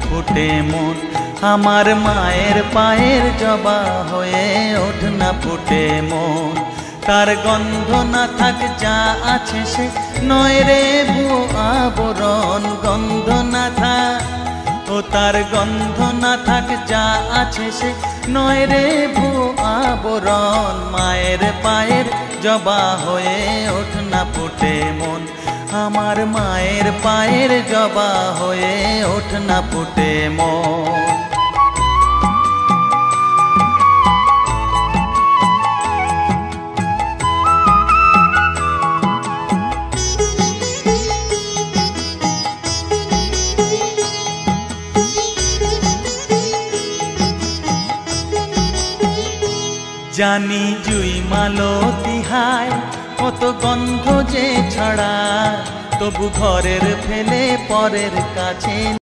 ফুটে মন। আমার মায়ের পায়ের জবা হয়ে ওঠ না ফুটে মন। তার গন্ধ না থাক যা আছে সে নয় রে ভুয়ো আবরণ। গন্ধ না থাক ও তার গন্ধ না থাক যা আছে সে নয় রে ভুয়ো আবরণ। মায়ের পায়ের জবা হয়ে ওঠ না ফুটে মন। আমার মায়ের পায়ের জবা হয়ে ওঠ না ফুটে মন। জানি জুই মালতী হায় কত গন্ধ যে ছড়ায়, তবু ঘরের ফেলে পরের কাছে